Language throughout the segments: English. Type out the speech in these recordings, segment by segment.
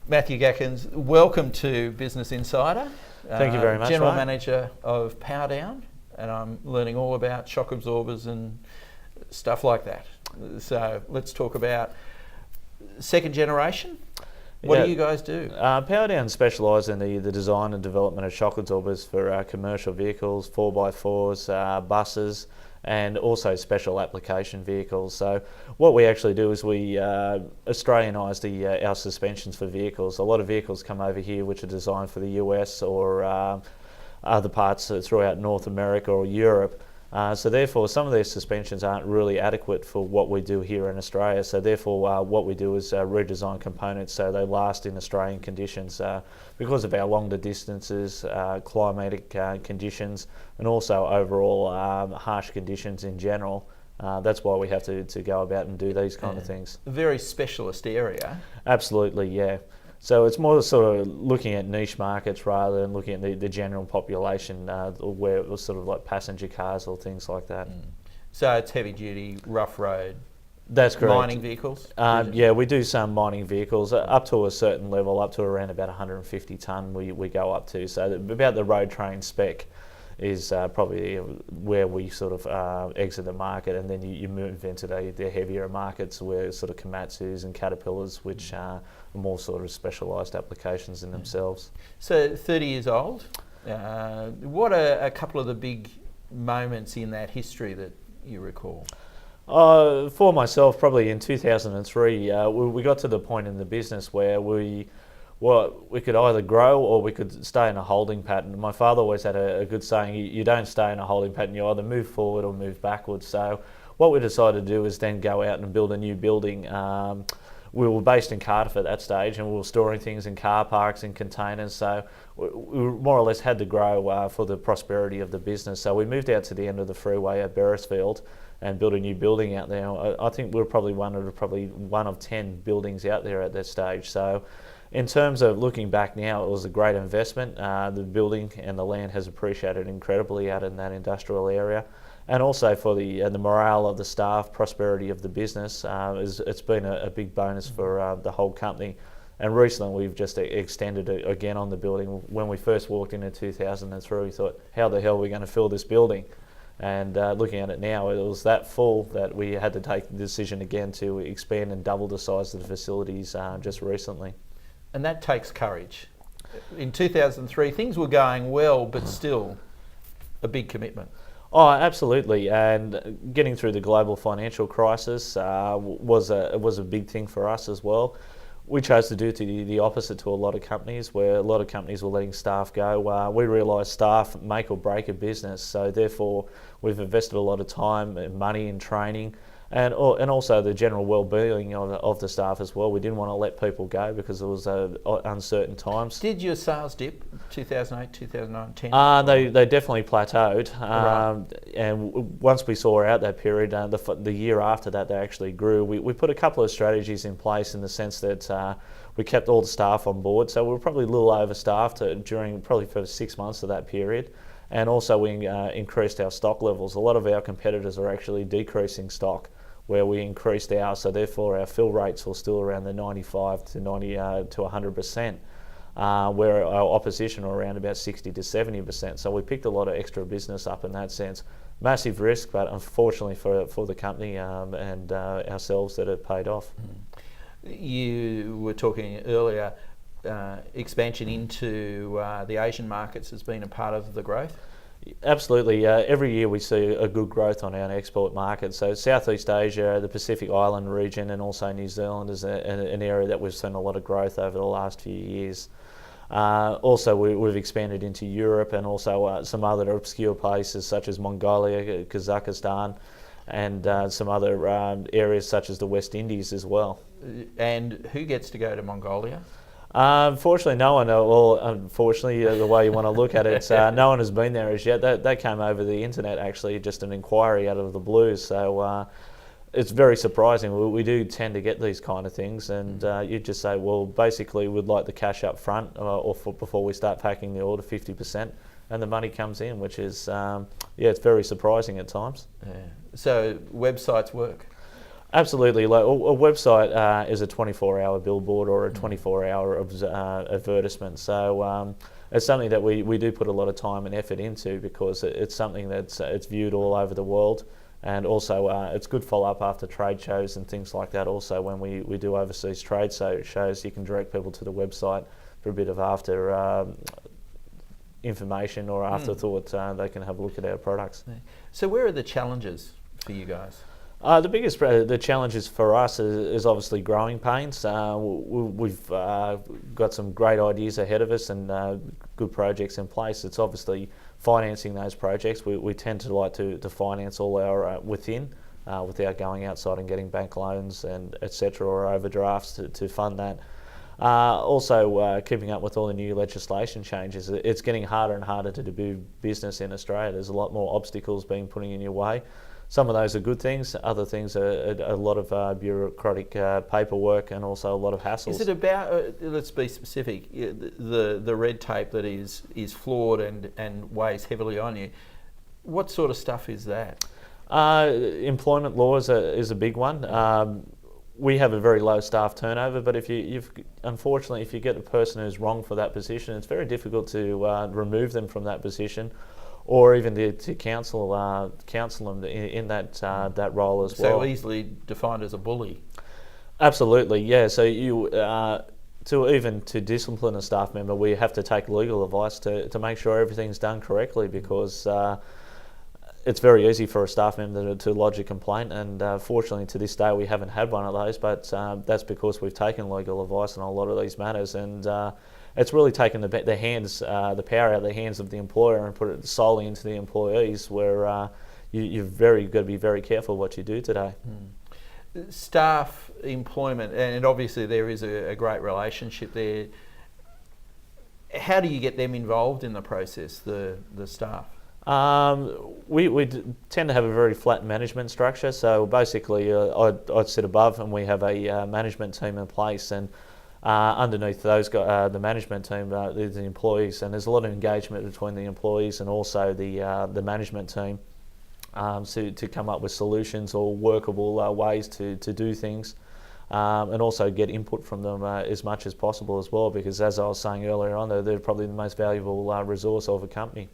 Matthew Gackins, welcome to Business Insider. Thank you very much, General Mark. Manager of Power Down, and I'm learning all about shock absorbers and stuff like that. So let's talk about second generation. What do you guys do? Power Down specialise in the design and development of shock absorbers for commercial vehicles, 4x4s, buses, and also special application vehicles. So what we actually do is we Australianise our suspensions for vehicles. A lot of vehicles come over here which are designed for the US or other parts throughout North America or Europe. So therefore some of their suspensions aren't really adequate for what we do here in Australia. So therefore what we do is redesign components so they last in Australian conditions because of our longer distances, climatic conditions, and also overall harsh conditions in general. That's why we have to go about and do these kind of things. A very specialist area. Absolutely, yeah. So it's more sort of looking at niche markets rather than looking at the general population where it was sort of like passenger cars or things like that. So it's heavy duty, rough road. That's correct. Mining vehicles? Yeah, we do some mining vehicles up to a certain level, up to around about 150 tonne we go up to. So about the road train spec is probably where we sort of exit the market, and then you move into the heavier markets where sort of Komatsus and Caterpillars, which are more sort of specialised applications in themselves. So 30 years old. What are a couple of the big moments in that history that you recall? For myself, probably in 2003, we got to the point in the business where we could either grow or we could stay in a holding pattern. My father always had a good saying, you don't stay in a holding pattern, you either move forward or move backwards. So what we decided to do is then go out and build a new building. We were based in Cardiff at that stage, and we were storing things in car parks and containers, so we more or less had to grow for the prosperity of the business. So we moved out to the end of the freeway at Beresfield and built a new building out there. I think we were probably one of 10 buildings out there at that stage. So in terms of looking back now, it was a great investment. The building and the land has appreciated incredibly out in that industrial area. And also for the morale of the staff, prosperity of the business, it's been a big bonus for the whole company. And recently we've just extended it again on the building. When we first walked in 2003, we thought, how the hell are we going to fill this building? And looking at it now, it was that full that we had to take the decision again to expand and double the size of the facilities just recently. And that takes courage. In 2003, things were going well, but still a big commitment. Oh, absolutely, and getting through the global financial crisis was a big thing for us as well. We chose to do the opposite to a lot of companies, where a lot of companies were letting staff go. We realised staff make or break a business, so therefore we've invested a lot of time and money in training, and also the general well-being of the staff as well. We didn't want to let people go because it was uncertain times. Did your sales dip 2008, 2009, 10? They definitely plateaued, Right. and once we saw out that period, the year after that they actually grew. We put a couple of strategies in place in the sense that we kept all the staff on board, so we were probably a little overstaffed during probably for 6 months of that period. And also we increased our stock levels. A lot of our competitors are actually decreasing stock, where we increased ours, so therefore our fill rates were still around the 95 to 90 to 100%, where our opposition were around about 60 to 70%. So we picked a lot of extra business up in that sense. Massive risk, but unfortunately for the company and ourselves, that it paid off. You were talking earlier, expansion into the Asian markets has been a part of the growth? Absolutely. Every year we see a good growth on our export market. So Southeast Asia, the Pacific Island region, and also New Zealand is an area that we've seen a lot of growth over the last few years. Also, we've expanded into Europe and also some other obscure places such as Mongolia, Kazakhstan, and some other areas such as the West Indies as well. And who gets to go to Mongolia? Unfortunately, no one. Well, unfortunately, the way you want to look at it, no one has been there as yet. That came over the internet, actually, just an inquiry out of the blue. So it's very surprising. We do tend to get these kind of things, and you just say, well, basically, we'd like the cash up front, before we start packing the order, 50%, and the money comes in, which is, it's very surprising at times. Yeah. So websites work? Absolutely. Like a website is a 24-hour billboard or a 24-hour advertisement. So it's something that we do put a lot of time and effort into, because it's something that's it's viewed all over the world, and also it's good follow-up after trade shows and things like that. Also, when we do overseas trade shows, you can direct people to the website for a bit of after information or afterthought. They can have a look at our products. So where are the challenges for you guys? The biggest the challenges for us is obviously growing pains. We've got some great ideas ahead of us and good projects in place. It's obviously financing those projects. We tend to like to finance all our within without going outside and getting bank loans and etc. or overdrafts to fund that. Also, keeping up with all the new legislation changes. It's getting harder and harder to do business in Australia. There's a lot more obstacles being put in your way. Some of those are good things, other things are a lot of bureaucratic paperwork and also a lot of hassles. Is it about, let's be specific, the red tape that is flawed and weighs heavily on you? What sort of stuff is that? Employment law is a big one. We have a very low staff turnover, but unfortunately, if you get the person who's wrong for that position, it's very difficult to remove them from that position, or even to counsel them in that role as well. So easily defined as a bully. Absolutely, yeah. So you to discipline a staff member, we have to take legal advice to make sure everything's done correctly, because it's very easy for a staff member to lodge a complaint, and fortunately to this day we haven't had one of those, but that's because we've taken legal advice on a lot of these matters, and it's really taken the power out of the hands of the employer and put it solely into the employees, where you've got to be very careful what you do today. Staff employment, and obviously there is a great relationship there. How do you get them involved in the process, the staff? We tend to have a very flat management structure. So basically, I'd sit above, and we have a management team in place, and underneath those guys, the management team, the employees, and there's a lot of engagement between the employees and also the management team to come up with solutions or workable ways to do things, and also get input from them as much as possible as well, because as I was saying earlier on, they're probably the most valuable resource of a company.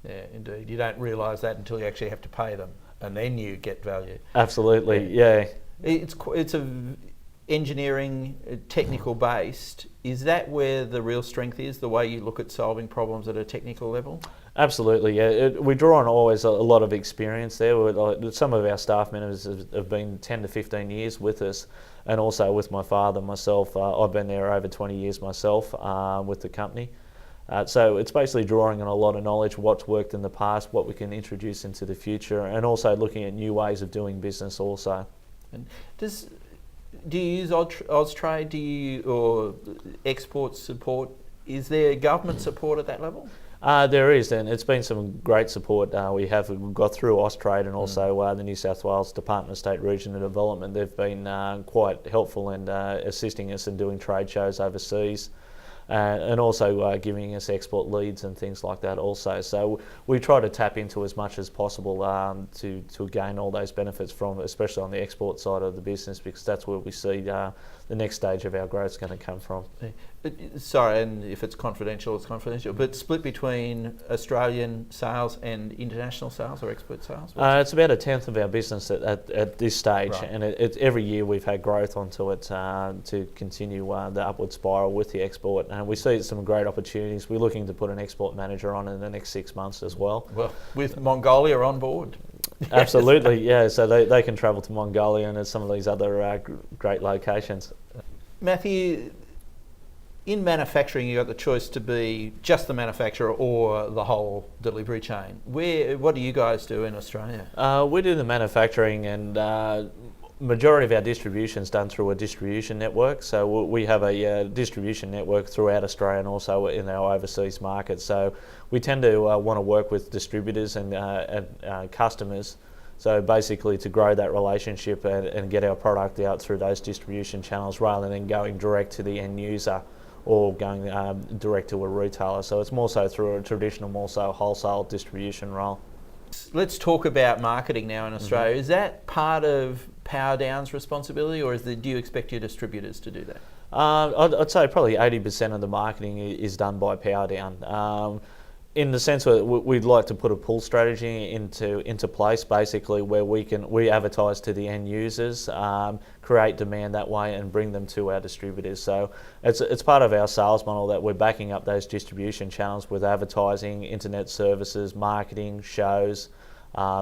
Yeah, indeed. You don't realise that until you actually have to pay them, and then you get value. Absolutely, yeah. It's a engineering, technical based. Is that where the real strength is, the way you look at solving problems at a technical level? Absolutely, yeah. We draw on always a lot of experience there. Some of our staff members have been 10 to 15 years with us, and also with my father, myself. I've been there over 20 years myself with the company. So it's basically drawing on a lot of knowledge, what's worked in the past, what we can introduce into the future, and also looking at new ways of doing business also. And do you use Austrade, or export support? Is there government support at that level? There is, and it's been some great support. We have got through Austrade and also the New South Wales Department of State Regional Development. They've been quite helpful in assisting us in doing trade shows overseas. And also giving us export leads and things like that also. So we try to tap into as much as possible to gain all those benefits from, especially on the export side of the business, because that's where we see the next stage of our growth is going to come from. Sorry, and if it's confidential, it's confidential, but split between Australian sales and international sales or export sales? It's about 1/10 of our business at this stage, right. And every year we've had growth onto it to continue the upward spiral with the export, and we see some great opportunities. We're looking to put an export manager on in the next 6 months as well. Well, with Mongolia on board. Absolutely, yeah, so they can travel to Mongolia and some of these other great locations. Matthew, in manufacturing, you got the choice to be just the manufacturer or the whole delivery chain. What do you guys do in Australia? We do the manufacturing, and majority of our distribution is done through a distribution network. So we have a distribution network throughout Australia and also in our overseas markets. So we tend to want to work with distributors and customers. So basically to grow that relationship and get our product out through those distribution channels rather than going direct to the end user or going direct to a retailer. So it's more so through a traditional, more so wholesale distribution role. Let's talk about marketing now in Australia. Is that part of Power Down's responsibility, or do you expect your distributors to do that? I'd say probably 80% of the marketing is done by Power Down. In the sense that we'd like to put a pull strategy into place, basically where we advertise to the end users, create demand that way, and bring them to our distributors. So it's part of our sales model that we're backing up those distribution channels with advertising, internet services, marketing, shows,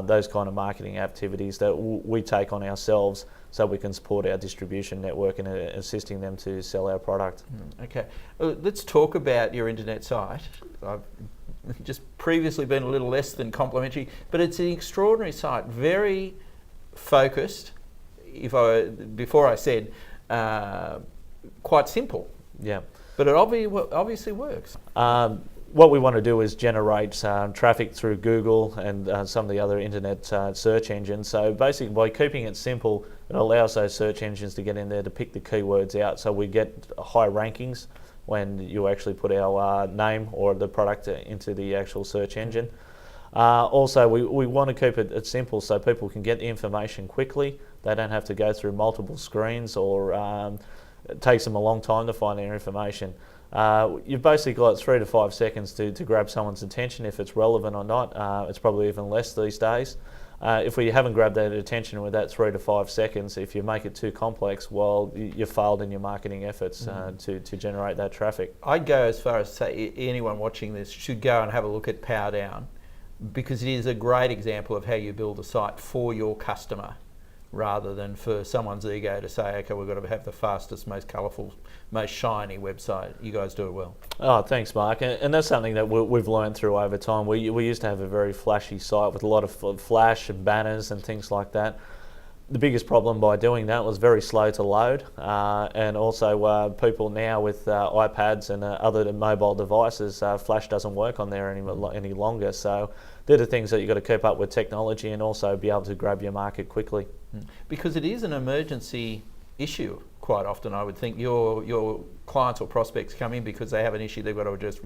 those kind of marketing activities that we take on ourselves, so we can support our distribution network and assisting them to sell our product. Okay, let's talk about your internet site. I've just previously been a little less than complimentary, but it's an extraordinary site, very focused. Before I said quite simple. Yeah, but it obviously works. What we want to do is generate traffic through Google and some of the other internet search engines. So basically, by keeping it simple, it allows those search engines to get in there to pick the keywords out, so we get high rankings when you actually put our name or the product into the actual search engine. Also, we want to keep it simple so people can get the information quickly. They don't have to go through multiple screens, or it takes them a long time to find their information. You've basically got 3 to 5 seconds to grab someone's attention if it's relevant or not. It's probably even less these days. If we haven't grabbed that attention with that 3 to 5 seconds, if you make it too complex, well, you failed in your marketing efforts to generate that traffic. I'd go as far as say anyone watching this should go and have a look at Power Down, because it is a great example of how you build a site for your customer, rather than for someone's ego to say, okay, we've got to have the fastest, most colourful, most shiny website. You guys do it well. Oh, thanks, Mark. And that's something that we've learned through over time. We used to have a very flashy site with a lot of flash and banners and things like that. The biggest problem by doing that was very slow to load, and also people now with iPads and other mobile devices, flash doesn't work on there any longer. So they're the things that you've got to keep up with technology, and also be able to grab your market quickly. Because it is an emergency issue quite often. I would think your clients or prospects come in because they have an issue they've got to address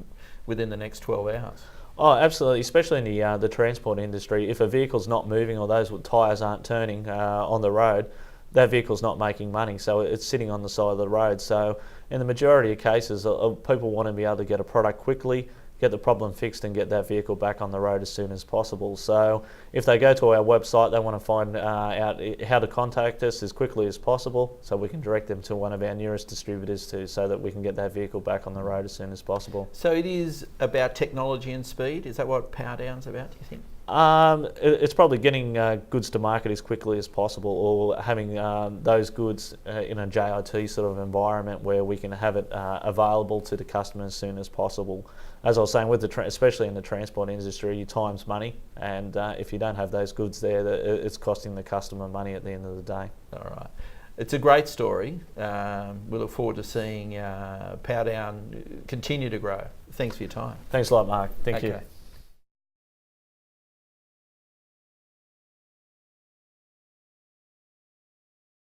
within the next 12 hours. Oh, absolutely, especially in the transport industry. If a vehicle's not moving, or those tyres aren't turning on the road, that vehicle's not making money, so it's sitting on the side of the road. So in the majority of cases, people want to be able to get a product quickly, get the problem fixed, and get that vehicle back on the road as soon as possible. So if they go to our website, they want to find out how to contact us as quickly as possible, so we can direct them to one of our nearest distributors so that we can get that vehicle back on the road as soon as possible. So it is about technology and speed. Is that what Power Down's about, do you think? It's probably getting goods to market as quickly as possible, or having those goods in a JIT sort of environment where we can have it available to the customer as soon as possible. As I was saying, with especially in the transport industry, time's money, and if you don't have those goods there, it's costing the customer money at the end of the day. All right. It's a great story. We look forward to seeing Power Down continue to grow. Thanks for your time. Thanks a lot, Mark. Thank you. Okay.